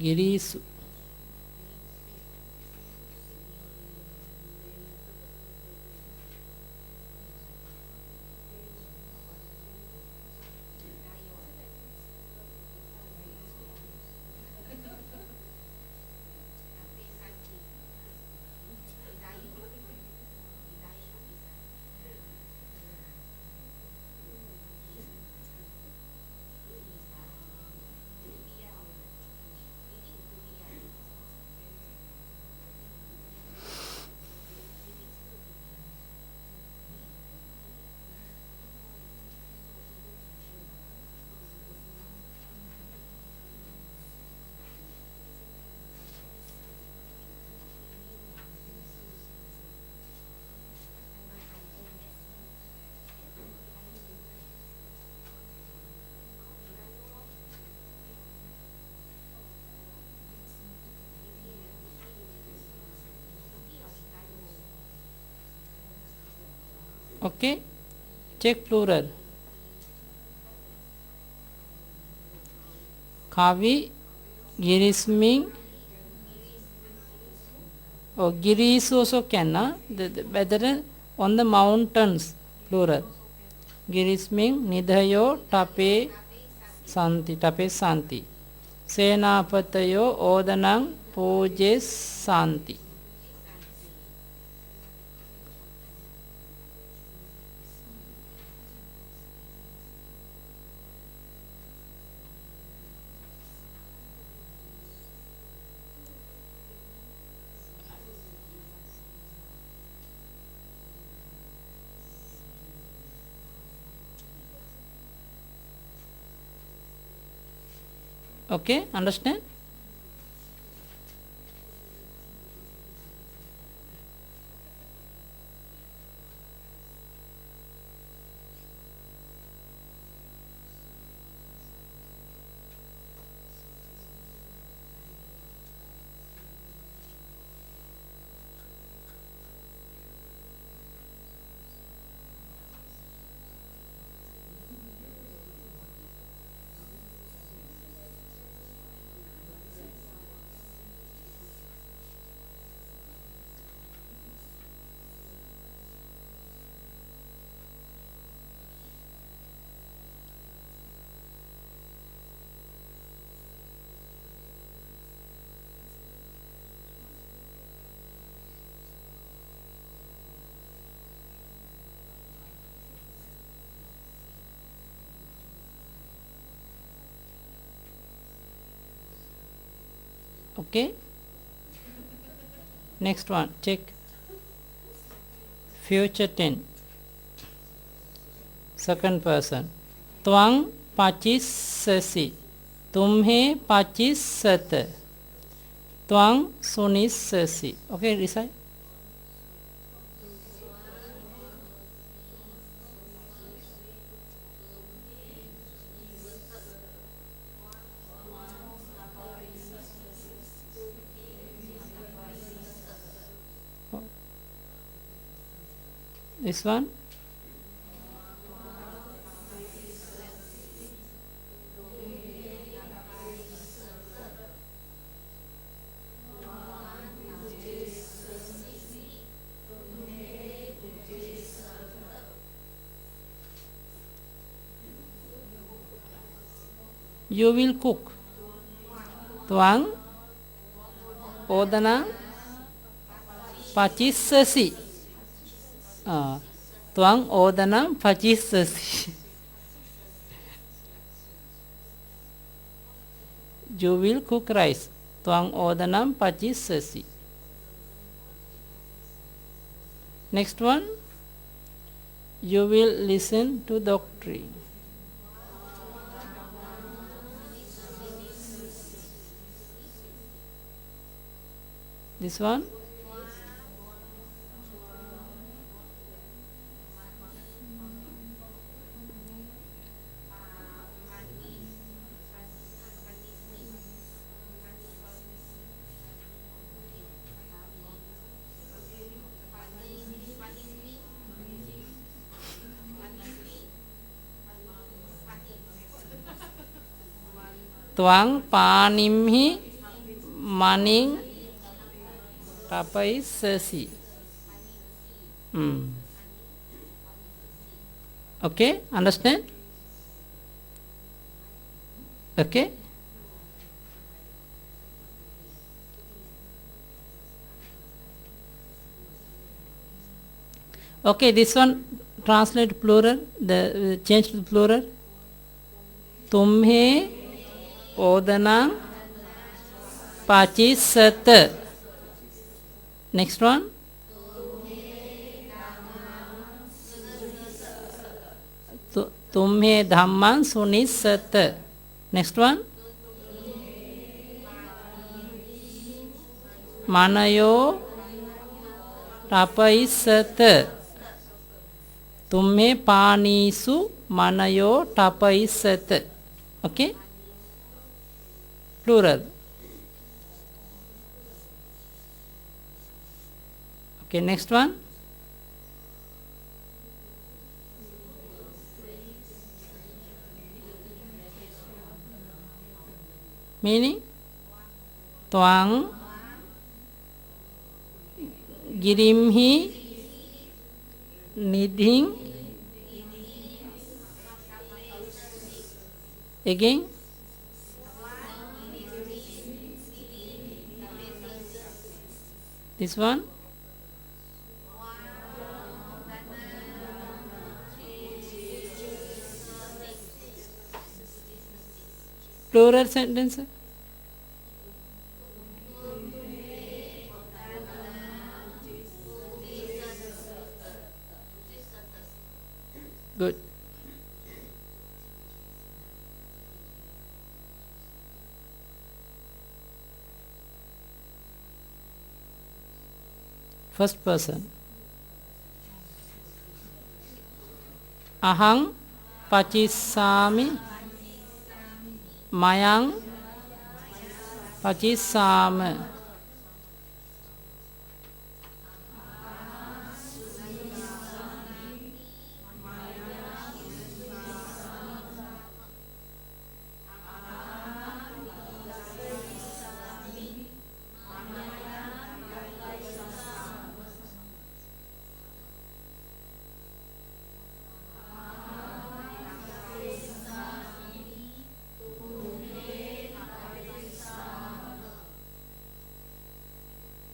Girisu. Okay, check plural. Kavi girisming or giris also can better on the mountains plural. Girisming nidhayo tape santi. Senapatayo odanang pujes santi. Okay, understand? Okay, next one, check future tense, second person. Twang pachissasi, tumhe pachissat. Twang sunissasi. Okay, recite. This one. You will cook. Twang odana pachissasi. Twang odanam pachissasi. You will cook rice. Tuang odanam pachisasi. Next one. You will listen to doctrine. This one. Tuang panimhi maning tapaisasi. Okay, understand? Okay. Okay, this one translate plural. The change to plural. Tumhe odanang pachisat. Next one. Tumhe dhamman sunisat. Next one. Manayo tapaisat. Tumhe panisu manayo tapaisat. Okay. Plural. Okay, next one. Meaning? Tuang girimhi nidhing. Again. This one. Plural sentence. Good. First person. Ahang pachisami mayang pachisama.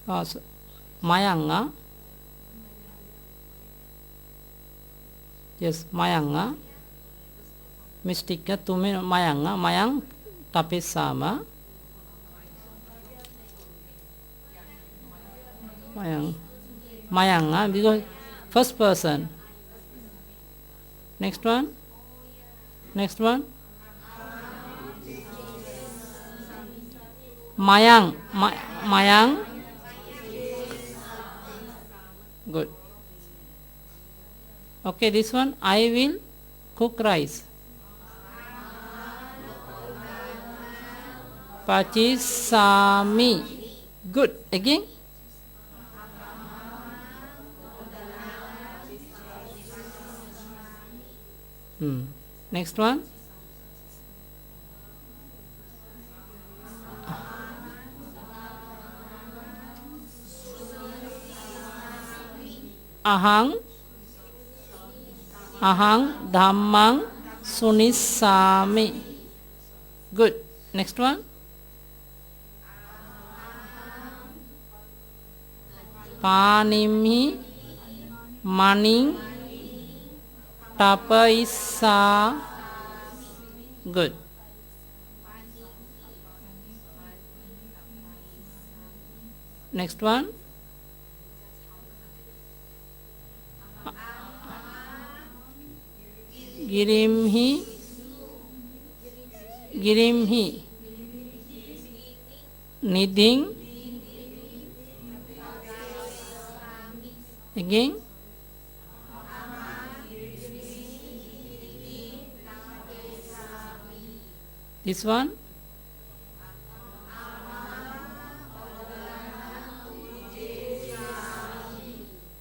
So, mayanga. Yes, mayanga. Mystica tume mayanga. Mayang tapisama. Mayanga because first person. Next one. Next one. Mayang. Mayang. Good. Okay, this one. I will cook rice. Pachisami. Good. Again. Next one. Ahang dhammang sunisami. Good. Next one. Panimi maning tapaisa. Good. Next one. Girimhi. Girimhi. Niding. Again. This one.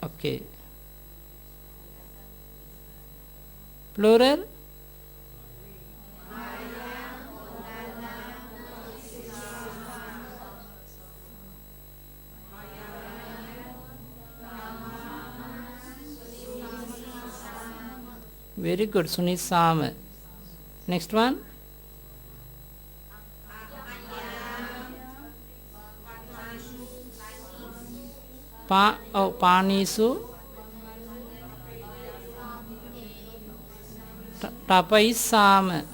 Okay. Plural. Very good, Sunisama. Next one. Panisu. Tapaisama.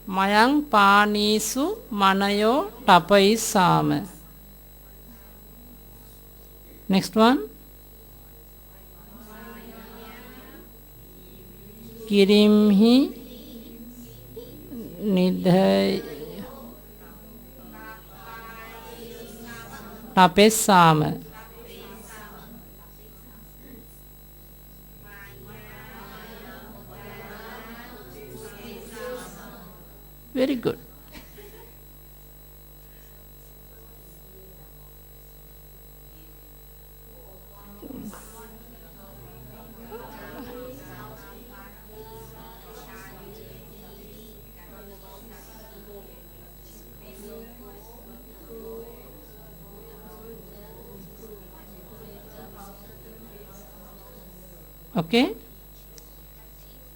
Mayang Panisu Manayo Tapaisama. Next one. Kirimhi Nidhay Tapesama. Very good. Okay.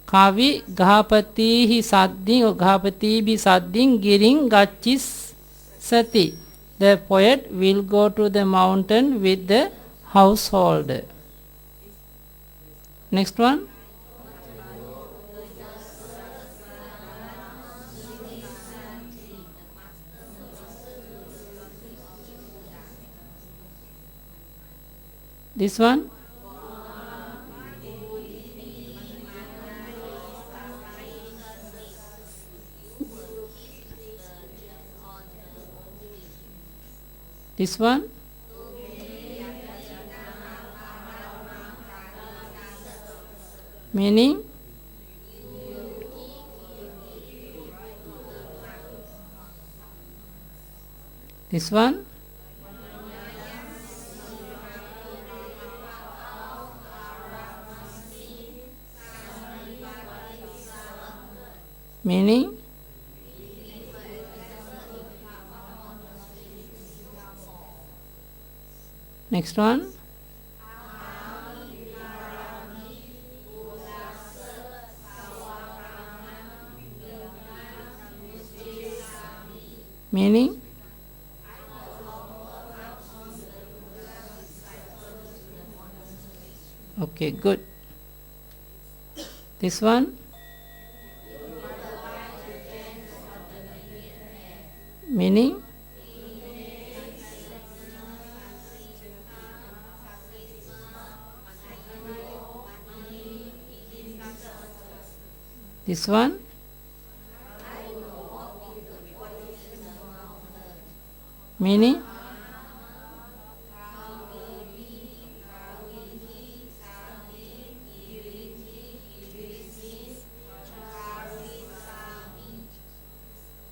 Kavi Ghapati hi sadding or Ghapati bi sadding giring gachis sati. The poet will go to the mountain with the household. Next one. This one. This one. Meaning. This one. Meaning. Next one. Meaning. Okay, good. This one. Meaning. This one. Meaning.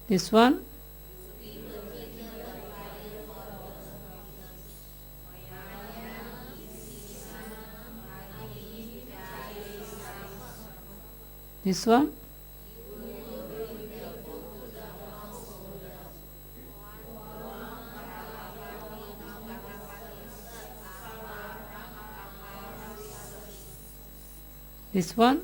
This one. This one. This one.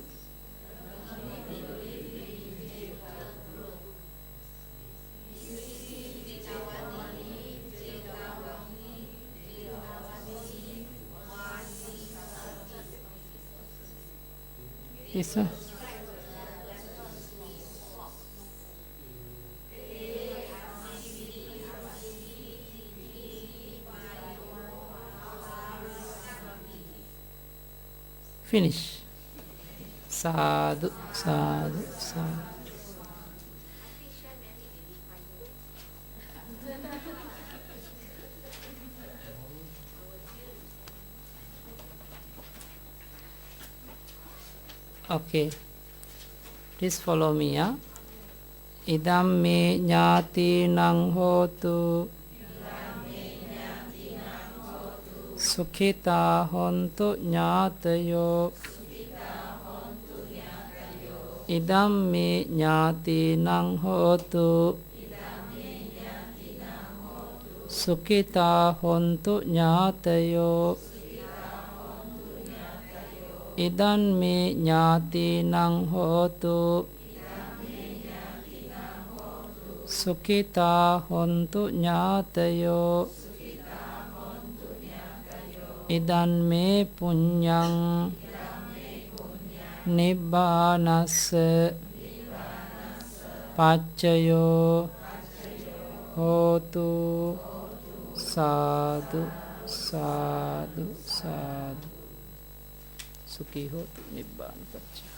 This one. finish. Sadhu, sadhu, sadhu. Okay, please follow me. Idam me nyati nang hotu sukhita hontu nyatayo. Idam me nyati nang hotu sukhita hontu nyatayo. Idan me nyati nang hotu sukhita hontu nyatayo. Idan me punyang nibbanassa paccayo hotu. Sadhu, sadhu, sadhu. Sukhi hotu nibbana paccayo.